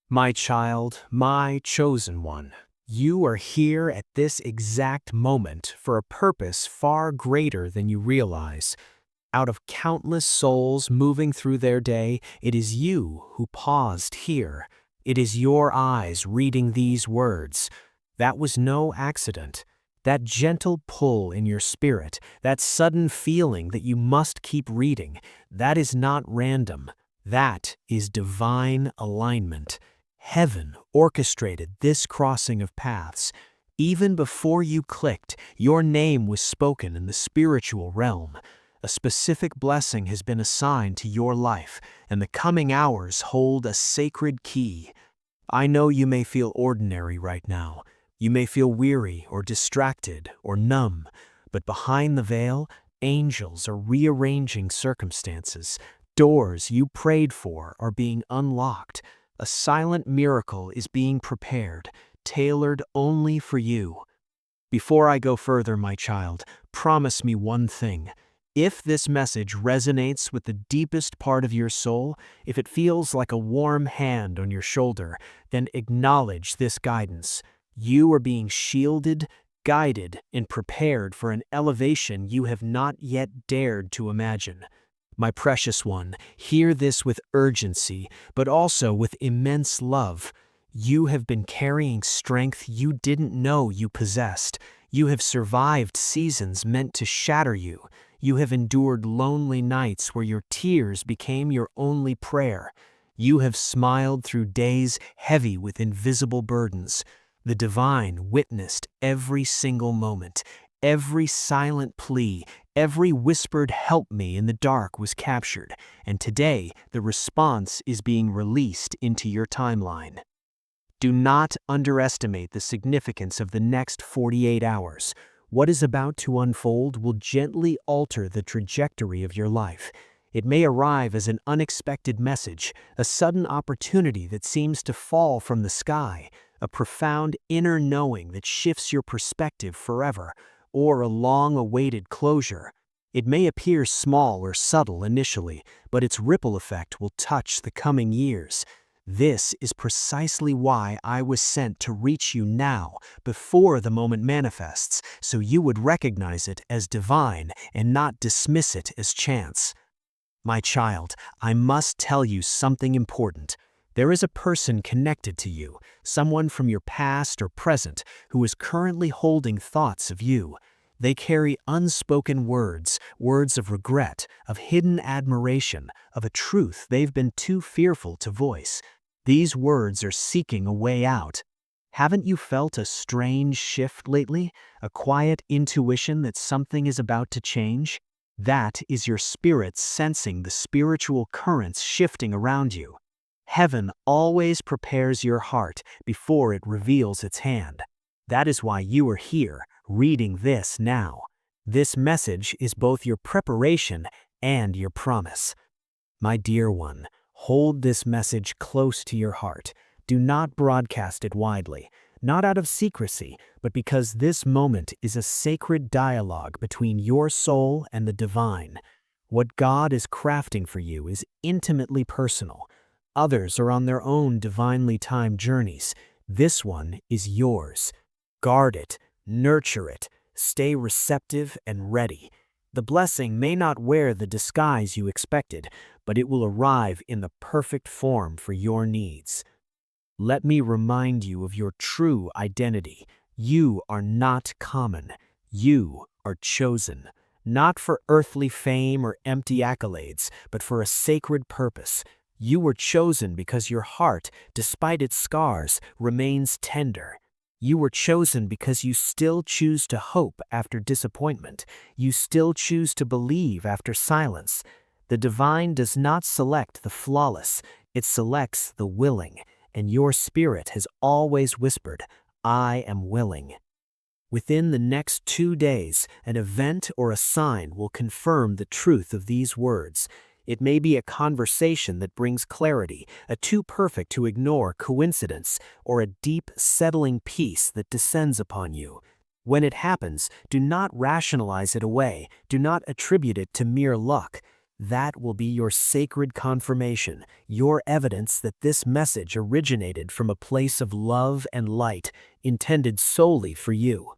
My child, my chosen one, you are here at this exact moment for a purpose far greater than you realize. Out of countless souls moving through their day, it is you who paused here. It is your eyes reading these words. That was no accident. That gentle pull in your spirit, that sudden feeling that you must keep reading, that is not random. That is divine alignment. Heaven orchestrated this crossing of paths. Even before you clicked, your name was spoken in the spiritual realm. A specific blessing has been assigned to your life, and the coming hours hold a sacred key. I know you may feel ordinary right now. You may feel weary or distracted or numb, but behind the veil, angels are rearranging circumstances. Doors you prayed for are being unlocked. A silent miracle is being prepared, tailored only for you. Before I go further, my child, promise me one thing. If this message resonates with the deepest part of your soul, if it feels like a warm hand on your shoulder, then acknowledge this guidance. You are being shielded, guided, and prepared for an elevation you have not yet dared to imagine. My precious one, hear this with urgency, but also with immense love. You have been carrying strength you didn't know you possessed. You have survived seasons meant to shatter you. You have endured lonely nights where your tears became your only prayer. You have smiled through days heavy with invisible burdens. The divine witnessed every single moment. Every silent plea, every whispered "help me" in the dark was captured, and today the response is being released into your timeline. Do not underestimate the significance of the next 48 hours. What is about to unfold will gently alter the trajectory of your life. It may arrive as an unexpected message, a sudden opportunity that seems to fall from the sky, a profound inner knowing that shifts your perspective forever, or a long-awaited closure. It may appear small or subtle initially, but its ripple effect will touch the coming years. This is precisely why I was sent to reach you now, before the moment manifests, so you would recognize it as divine and not dismiss it as chance. My child, I must tell you something important. There is a person connected to you, someone from your past or present, who is currently holding thoughts of you. They carry unspoken words, words of regret, of hidden admiration, of a truth they've been too fearful to voice. These words are seeking a way out. Haven't you felt a strange shift lately? A quiet intuition that something is about to change? That is your spirit sensing the spiritual currents shifting around you. Heaven always prepares your heart before it reveals its hand. That is why you are here, reading this now. This message is both your preparation and your promise. My dear one, hold this message close to your heart. Do not broadcast it widely, not out of secrecy, but because this moment is a sacred dialogue between your soul and the divine. What God is crafting for you is intimately personal. Others are on their own divinely timed journeys. This one is yours. Guard it, nurture it, stay receptive and ready. The blessing may not wear the disguise you expected, but it will arrive in the perfect form for your needs. Let me remind you of your true identity. You are not common. You are chosen. Not for earthly fame or empty accolades, but for a sacred purpose. You were chosen because your heart, despite its scars, remains tender. You were chosen because you still choose to hope after disappointment. You still choose to believe after silence. The divine does not select the flawless, it selects the willing, and your spirit has always whispered, "I am willing." Within the next 2 days, an event or a sign will confirm the truth of these words. It may be a conversation that brings clarity, a too perfect to ignore coincidence, or a deep, settling peace that descends upon you. When it happens, do not rationalize it away. Do not attribute it to mere luck. That will be your sacred confirmation, your evidence that this message originated from a place of love and light intended solely for you.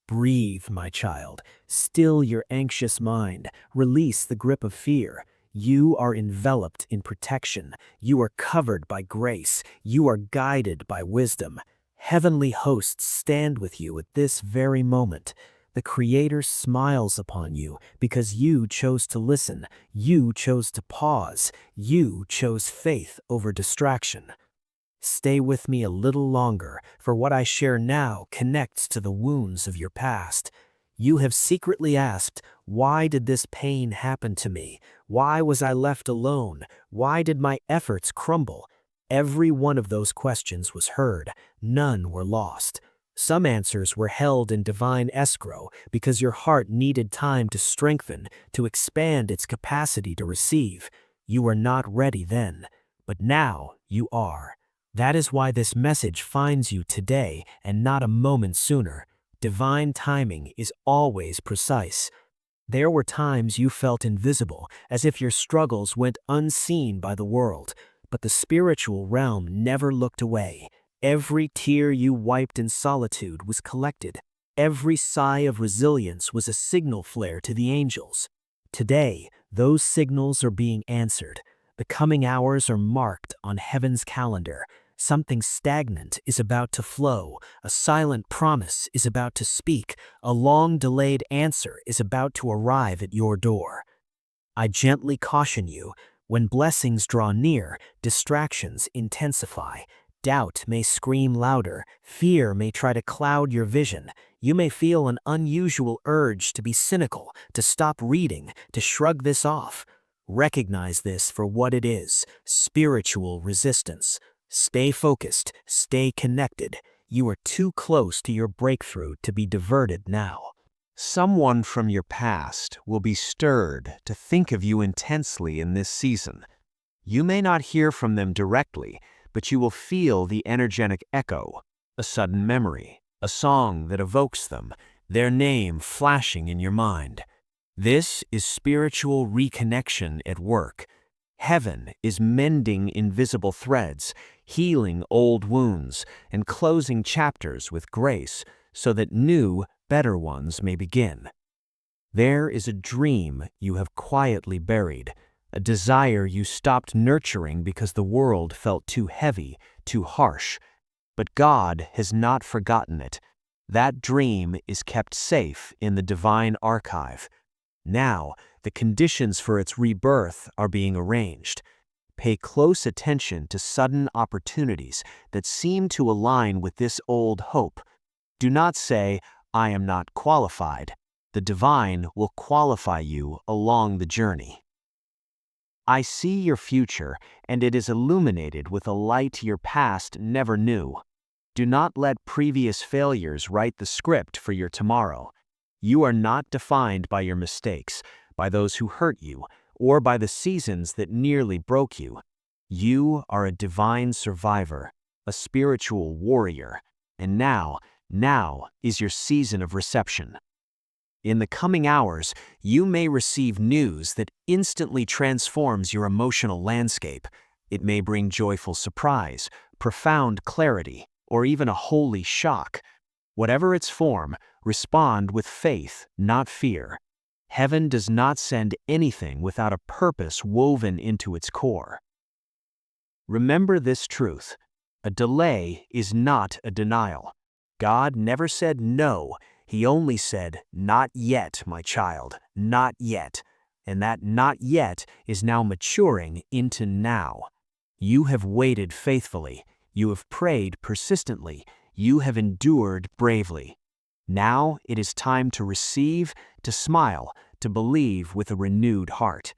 Breathe, my child. Still your anxious mind. Release the grip of fear. You are enveloped in protection. You are covered by grace. You are guided by wisdom. Heavenly hosts stand with you at this very moment. The Creator smiles upon you because you chose to listen. You chose to pause. You chose faith over distraction. Stay with me a little longer, for what I share now connects to the wounds of your past. You have secretly asked, why did this pain happen to me? Why was I left alone? Why did my efforts crumble? Every one of those questions was heard. None were lost. Some answers were held in divine escrow because your heart needed time to strengthen, to expand its capacity to receive. You were not ready then, but now you are. That is why this message finds you today and not a moment sooner. Divine timing is always precise. There were times you felt invisible, as if your struggles went unseen by the world, but the spiritual realm never looked away. Every tear you wiped in solitude was collected. Every sigh of resilience was a signal flare to the angels. Today, those signals are being answered. The coming hours are marked on heaven's calendar. Something stagnant is about to flow. A silent promise is about to speak. A long-delayed answer is about to arrive at your door. I gently caution you, when blessings draw near, distractions intensify. Doubt may scream louder. Fear may try to cloud your vision. You may feel an unusual urge to be cynical, to stop reading, to shrug this off. Recognize this for what it is: spiritual resistance. Stay focused, stay connected. You are too close to your breakthrough to be diverted now. Someone from your past will be stirred to think of you intensely in this season. You may not hear from them directly, but you will feel the energetic echo, a sudden memory, a song that evokes them, their name flashing in your mind. This is spiritual reconnection at work. Heaven is mending invisible threads, healing old wounds, and closing chapters with grace so that new, better ones may begin. There is a dream you have quietly buried, a desire you stopped nurturing because the world felt too heavy, too harsh. But God has not forgotten it. That dream is kept safe in the divine archive. Now, the conditions for its rebirth are being arranged. Pay close attention to sudden opportunities that seem to align with this old hope. Do not say, "I am not qualified." The divine will qualify you along the journey. I see your future, and it is illuminated with a light your past never knew. Do not let previous failures write the script for your tomorrow. You are not defined by your mistakes, by those who hurt you, or by the seasons that nearly broke you. You are a divine survivor, a spiritual warrior, and now is your season of reception. In the coming hours, you may receive news that instantly transforms your emotional landscape. It may bring joyful surprise, profound clarity, or even a holy shock. Whatever its form, respond with faith, not fear. Heaven does not send anything without a purpose woven into its core. Remember this truth: a delay is not a denial. God never said no. He only said, "Not yet, my child, not yet." And that "not yet" is now maturing into now. You have waited faithfully. You have prayed persistently. You have endured bravely. Now it is time to receive, to smile, to believe with a renewed heart.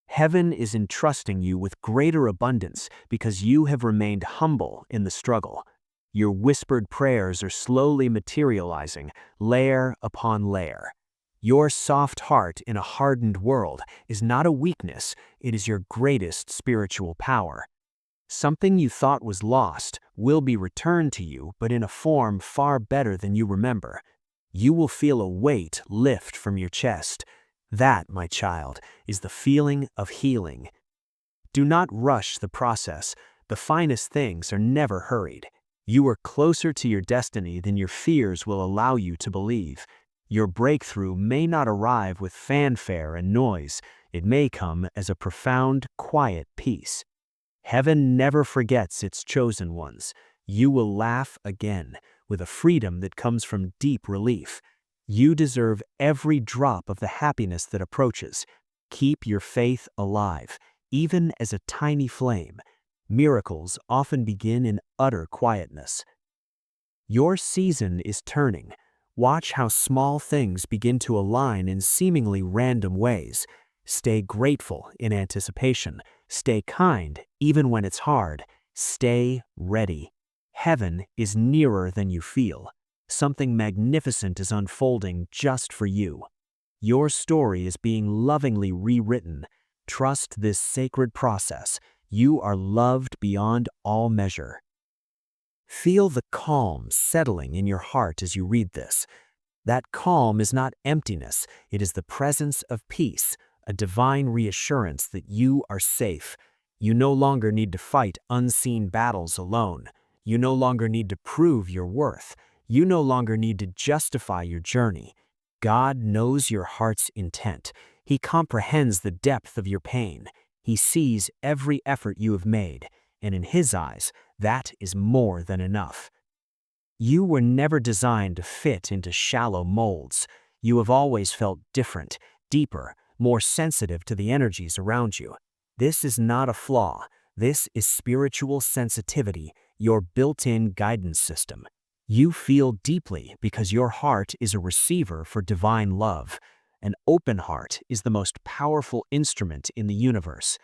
Heaven is entrusting you with greater abundance because you have remained humble in the struggle. Your whispered prayers are slowly materializing, layer upon layer. Your soft heart in a hardened world is not a weakness, it is your greatest spiritual power. Something you thought was lost will be returned to you, but in a form far better than you remember. You will feel a weight lift from your chest, That, my child, is the feeling of healing. Do not rush the process. The finest things are never hurried. You are closer to your destiny than your fears will allow you to believe. Your breakthrough may not arrive with fanfare and noise. It may come as a profound, quiet peace. Heaven never forgets its chosen ones. You will laugh again, with a freedom that comes from deep relief. You deserve every drop of the happiness that approaches. Keep your faith alive, even as a tiny flame. Miracles often begin in utter quietness. Your season is turning. Watch how small things begin to align in seemingly random ways. Stay grateful in anticipation. Stay kind even when it's hard. Stay ready. Heaven is nearer than you feel. Something magnificent is unfolding just for you. Your story is being lovingly rewritten. Trust this sacred process. You are loved beyond all measure. Feel the calm settling in your heart as you read this. That calm is not emptiness, it is the presence of peace, a divine reassurance that you are safe. You no longer need to fight unseen battles alone. You no longer need to prove your worth. You no longer need to justify your journey. God knows your heart's intent. He comprehends the depth of your pain. He sees every effort you have made, and in His eyes, that is more than enough. You were never designed to fit into shallow molds. You have always felt different, deeper, more sensitive to the energies around you. This is not a flaw. This is spiritual sensitivity, your built-in guidance system. You feel deeply because your heart is a receiver for divine love. An open heart is the most powerful instrument in the universe.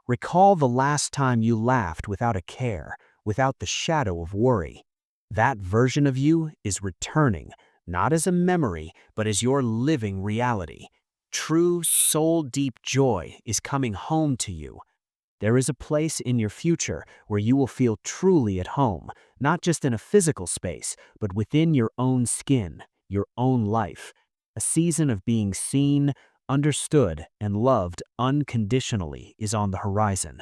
Recall the last time you laughed without a care, without the shadow of worry. That version of you is returning, not as a memory, but as your living reality. True, soul-deep joy is coming home to you. There is a place in your future where you will feel truly at home, not just in a physical space, but within your own skin, your own life. A season of being seen, understood, and loved unconditionally is on the horizon.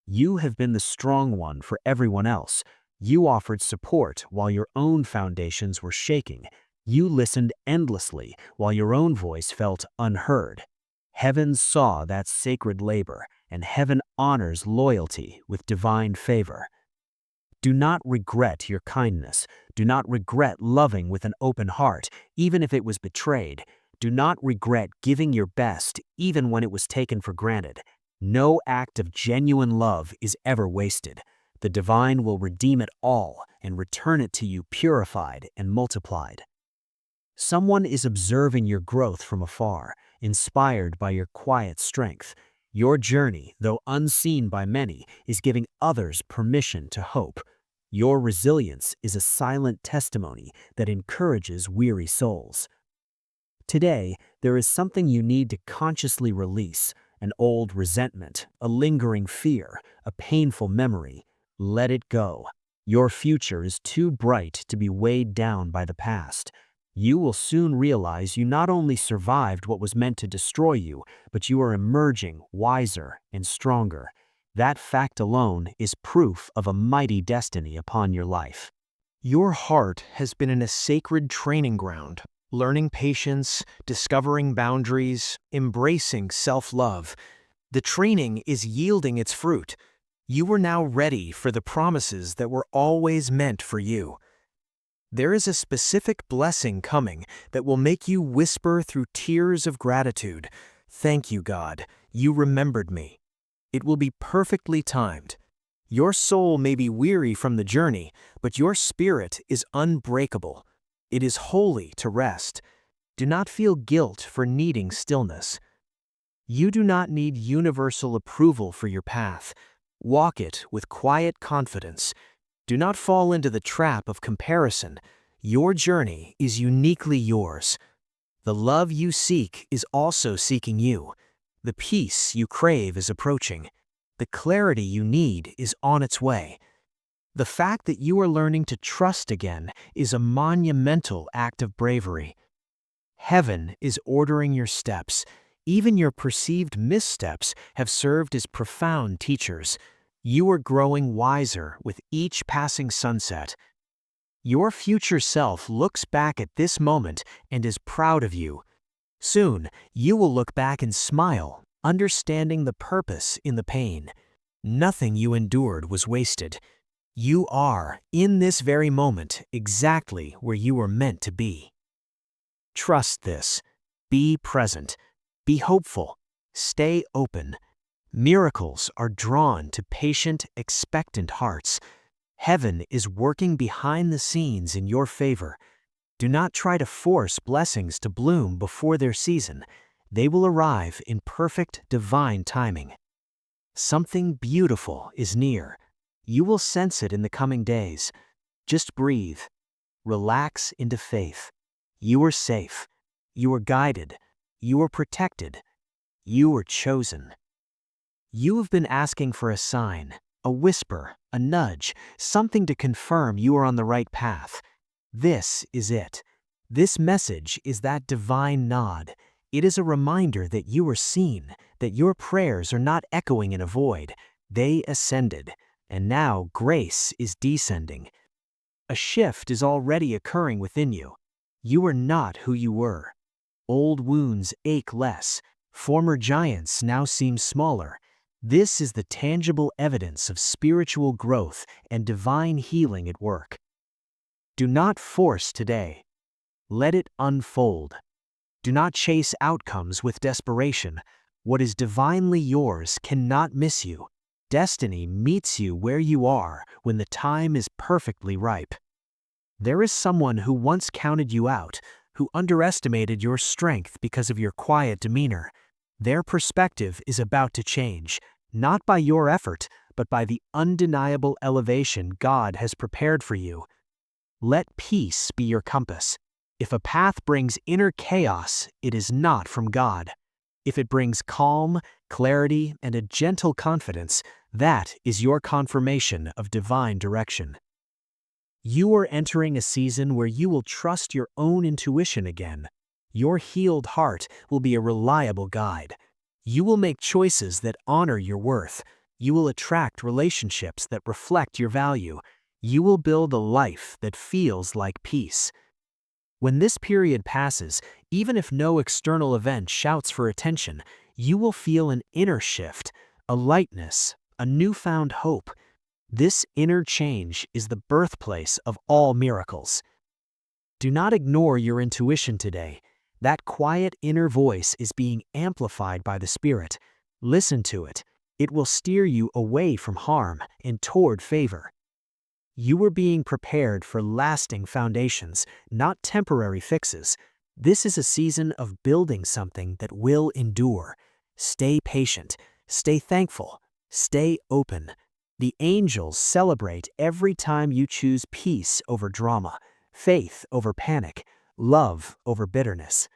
You have been the strong one for everyone else. You offered support while your own foundations were shaking. You listened endlessly while your own voice felt unheard. Heaven saw that sacred labor, and heaven honors loyalty with divine favor. Do not regret your kindness. Do not regret loving with an open heart, even if it was betrayed. Do not regret giving your best, even when it was taken for granted. No act of genuine love is ever wasted. The divine will redeem it all and return it to you purified and multiplied. Someone is observing your growth from afar, inspired by your quiet strength. Your journey, though unseen by many, is giving others permission to hope. Your resilience is a silent testimony that encourages weary souls. Today, there is something you need to consciously release: an old resentment, a lingering fear, a painful memory. Let it go. Your future is too bright to be weighed down by the past. You will soon realize you not only survived what was meant to destroy you, but you are emerging wiser and stronger. That fact alone is proof of a mighty destiny upon your life. Your heart has been in a sacred training ground, learning patience, discovering boundaries, embracing self-love. The training is yielding its fruit. You are now ready for the promises that were always meant for you. There is a specific blessing coming that will make you whisper through tears of gratitude, "Thank you, God, you remembered me." It will be perfectly timed. Your soul may be weary from the journey, but your spirit is unbreakable. It is holy to rest. Do not feel guilt for needing stillness. You do not need universal approval for your path. Walk it with quiet confidence. Do not fall into the trap of comparison. Your journey is uniquely yours. The love you seek is also seeking you. The peace you crave is approaching. The clarity you need is on its way. The fact that you are learning to trust again is a monumental act of bravery. Heaven is ordering your steps. Even your perceived missteps have served as profound teachers. You are growing wiser with each passing sunset. Your future self looks back at this moment and is proud of you. Soon, you will look back and smile, understanding the purpose in the pain. Nothing you endured was wasted. You are, in this very moment, exactly where you were meant to be. Trust this. Be present. Be hopeful. Stay open. Miracles are drawn to patient, expectant hearts. Heaven is working behind the scenes in your favor. Do not try to force blessings to bloom before their season. They will arrive in perfect divine timing. Something beautiful is near. You will sense it in the coming days. Just breathe. Relax into faith. You are safe. You are guided. You are protected. You are chosen. You have been asking for a sign, a whisper, a nudge, something to confirm you are on the right path. This is it. This message is that divine nod. It is a reminder that you are seen, that your prayers are not echoing in a void. They ascended, and now grace is descending. A shift is already occurring within you. You are not who you were. Old wounds ache less. Former giants now seem smaller. This is the tangible evidence of spiritual growth and divine healing at work. Do not force today. Let it unfold. Do not chase outcomes with desperation. What is divinely yours cannot miss you. Destiny meets you where you are when the time is perfectly ripe. There is someone who once counted you out, who underestimated your strength because of your quiet demeanor. Their perspective is about to change, not by your effort, but by the undeniable elevation God has prepared for you. Let peace be your compass. If a path brings inner chaos, it is not from God. If it brings calm, clarity, and a gentle confidence, that is your confirmation of divine direction. You are entering a season where you will trust your own intuition again. Your healed heart will be a reliable guide. You will make choices that honor your worth. You will attract relationships that reflect your value. You will build a life that feels like peace. When this period passes, even if no external event shouts for attention, you will feel an inner shift, a lightness, a newfound hope. This inner change is the birthplace of all miracles. Do not ignore your intuition today. That quiet inner voice is being amplified by the Spirit. Listen to it. It will steer you away from harm and toward favor. You are being prepared for lasting foundations, not temporary fixes. This is a season of building something that will endure. Stay patient. Stay thankful. Stay open. The angels celebrate every time you choose peace over drama, faith over panic, love over bitterness.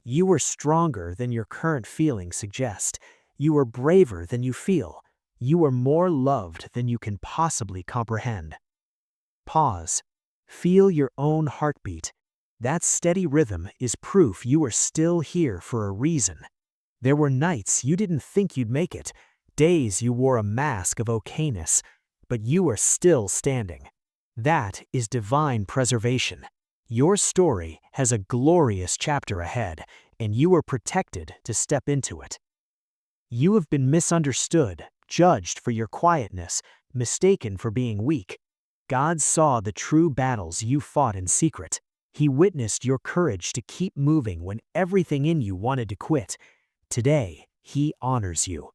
You are stronger than your current feelings suggest. You are braver than you feel. You are more loved than you can possibly comprehend. Pause. Feel your own heartbeat. That steady rhythm is proof you are still here for a reason. There were nights you didn't think you'd make it, days you wore a mask of okayness, but you are still standing. That is divine preservation. Your story has a glorious chapter ahead, and you are protected to step into it. You have been misunderstood, judged for your quietness, mistaken for being weak. God saw the true battles you fought in secret. He witnessed your courage to keep moving when everything in you wanted to quit. Today, He honors you.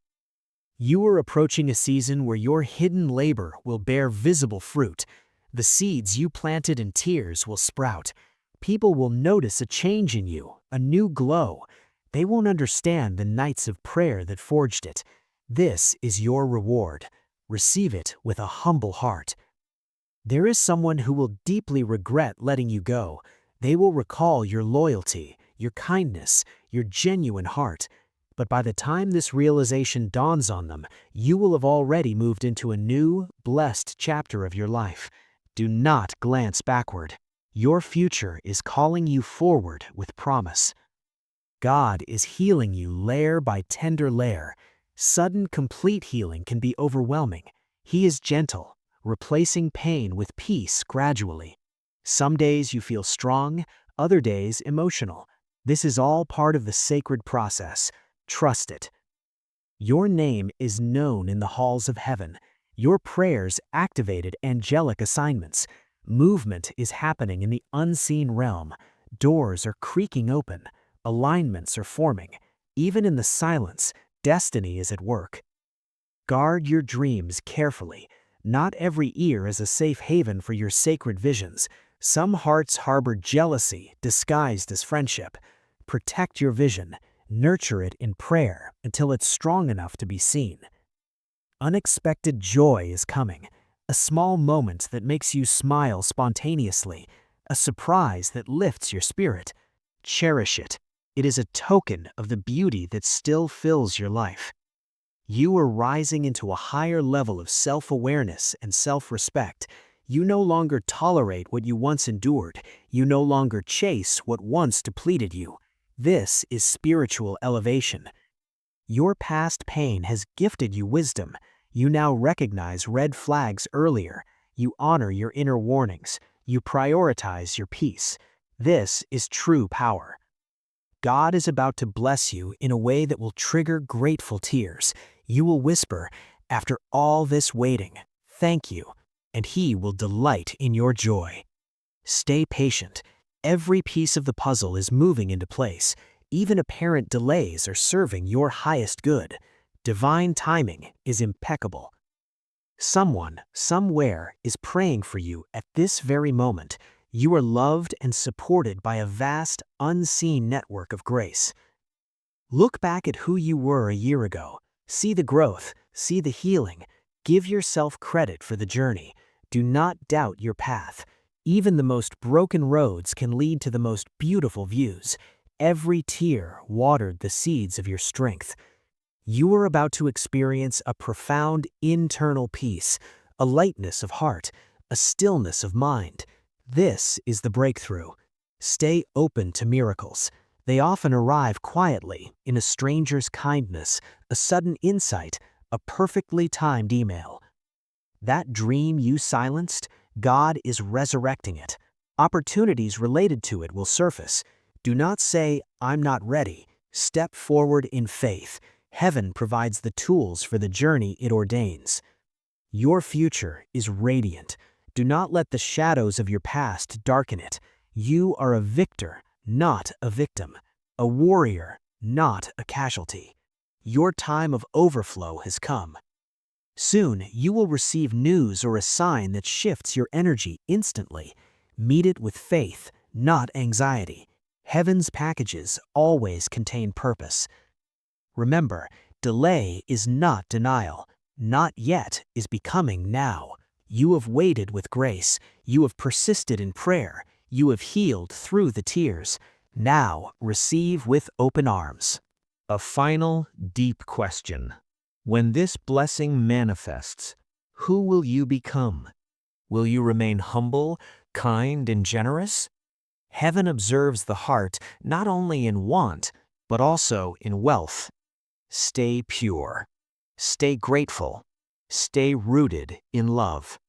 You are approaching a season where your hidden labor will bear visible fruit. The seeds you planted in tears will sprout. People will notice a change in you, a new glow. They won't understand the nights of prayer that forged it. This is your reward. Receive it with a humble heart. There is someone who will deeply regret letting you go. They will recall your loyalty, your kindness, your genuine heart. But by the time this realization dawns on them, you will have already moved into a new, blessed chapter of your life. Do not glance backward. Your future is calling you forward with promise. God is healing you layer by tender layer. Sudden, complete healing can be overwhelming. He is gentle, replacing pain with peace gradually. Some days you feel strong, other days emotional. This is all part of the sacred process. Trust it. Your name is known in the halls of heaven. Your prayers activated angelic assignments. Movement is happening in the unseen realm. Doors are creaking open. Alignments are forming. Even in the silence, destiny is at work. Guard your dreams carefully. Not every ear is a safe haven for your sacred visions. Some hearts harbor jealousy disguised as friendship. Protect your vision. Nurture it in prayer until it's strong enough to be seen. Unexpected joy is coming. A small moment that makes you smile spontaneously. A surprise that lifts your spirit. Cherish it. It is a token of the beauty that still fills your life. You are rising into a higher level of self-awareness and self-respect. You no longer tolerate what you once endured. You no longer chase what once depleted you. This is spiritual elevation. Your past pain has gifted you wisdom. You now recognize red flags earlier. You honor your inner warnings. You prioritize your peace. This is true power. God is about to bless you in a way that will trigger grateful tears. You will whisper, "After all this waiting, thank you," and He will delight in your joy. Stay patient. Every piece of the puzzle is moving into place. Even apparent delays are serving your highest good. Divine timing is impeccable. Someone, somewhere, is praying for you at this very moment. You are loved and supported by a vast, unseen network of grace. Look back at who you were a year ago. See the growth, see the healing. Give yourself credit for the journey. Do not doubt your path. Even the most broken roads can lead to the most beautiful views. Every tear watered the seeds of your strength. You are about to experience a profound internal peace, a lightness of heart, a stillness of mind. This is the breakthrough. Stay open to miracles. They often arrive quietly, in a stranger's kindness, a sudden insight, a perfectly timed email. That dream you silenced, God is resurrecting it. Opportunities related to it will surface. Do not say, "I'm not ready." Step forward in faith. Heaven provides the tools for the journey it ordains. Your future is radiant. Do not let the shadows of your past darken it. You are a victor, not a victim. A warrior, not a casualty. Your time of overflow has come. Soon, you will receive news or a sign that shifts your energy instantly. Meet it with faith, not anxiety. Heaven's packages always contain purpose. Remember, delay is not denial. Not yet is becoming now. You have waited with grace. You have persisted in prayer. You have healed through the tears. Now receive with open arms. A final, deep question. When this blessing manifests, who will you become? Will you remain humble, kind, and generous? Heaven observes the heart not only in want, but also in wealth. Stay pure. Stay grateful. Stay rooted in love.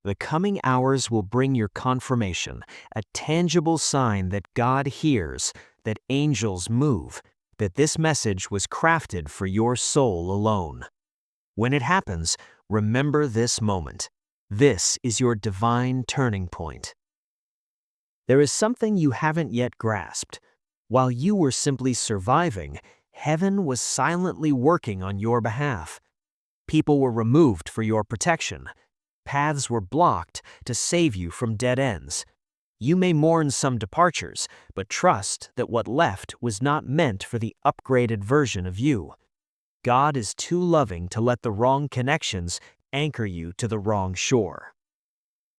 The coming hours will bring your confirmation, a tangible sign that God hears, that angels move, that this message was crafted for your soul alone. When it happens, remember this moment. This is your divine turning point. There is something you haven't yet grasped. While you were simply surviving, heaven was silently working on your behalf. People were removed for your protection. Paths were blocked to save you from dead ends. You may mourn some departures, but trust that what left was not meant for the upgraded version of you. God is too loving to let the wrong connections anchor you to the wrong shore.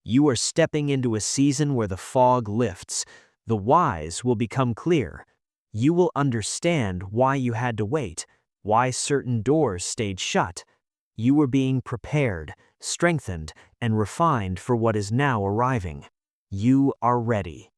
You are stepping into a season where the fog lifts. The whys will become clear. You will understand why you had to wait, why certain doors stayed shut. You were being prepared, strengthened, and refined for what is now arriving. You are ready.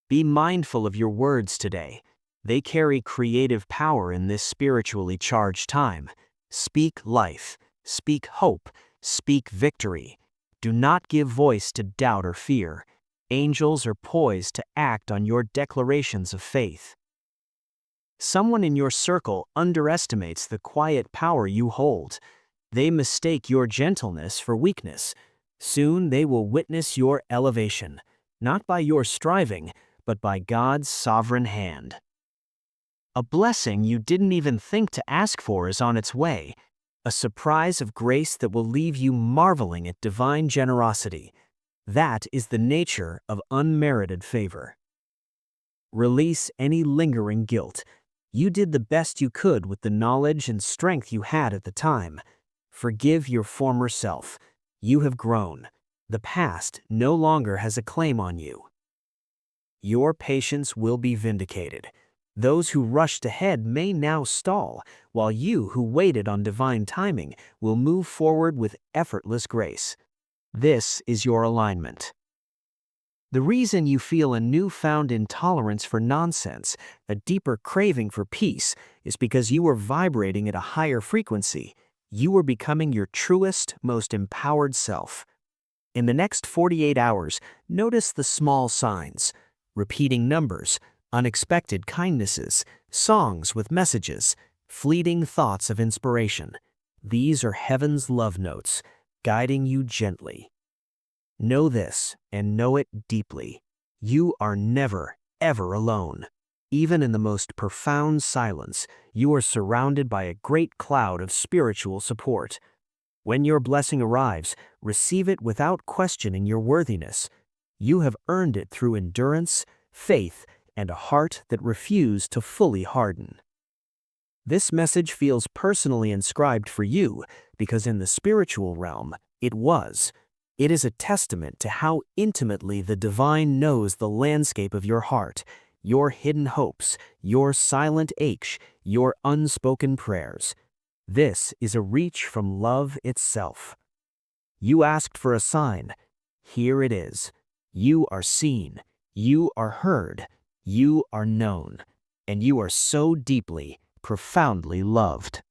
Be mindful of your words today. They carry creative power in this spiritually charged time. Speak life, speak hope, speak victory. Do not give voice to doubt or fear. Angels are poised to act on your declarations of faith. Someone in your circle underestimates the quiet power you hold. They mistake your gentleness for weakness. Soon they will witness your elevation, not by your striving, but by God's sovereign hand. A blessing you didn't even think to ask for is on its way, a surprise of grace that will leave you marveling at divine generosity. That is the nature of unmerited favor. Release any lingering guilt. You did the best you could with the knowledge and strength you had at the time. Forgive your former self. You have grown. The past no longer has a claim on you. Your patience will be vindicated. Those who rushed ahead may now stall, while you who waited on divine timing will move forward with effortless grace. This is your alignment. The reason you feel a newfound intolerance for nonsense, a deeper craving for peace, is because you are vibrating at a higher frequency. You are becoming your truest, most empowered self. In the next 48 hours, notice the small signs: repeating numbers, unexpected kindnesses, songs with messages, fleeting thoughts of inspiration. These are heaven's love notes, guiding you gently. Know this, and know it deeply. You are never, ever alone. Even in the most profound silence, you are surrounded by a great cloud of spiritual support. When your blessing arrives, receive it without questioning your worthiness. You have earned it through endurance, faith, and a heart that refused to fully harden. This message feels personally inscribed for you because in the spiritual realm, it was. It is a testament to how intimately the divine knows the landscape of your heart, your hidden hopes, your silent aches, your unspoken prayers. This is a reach from love itself. You asked for a sign. Here it is. You are seen. You are heard. You are known. And you are so deeply, profoundly loved.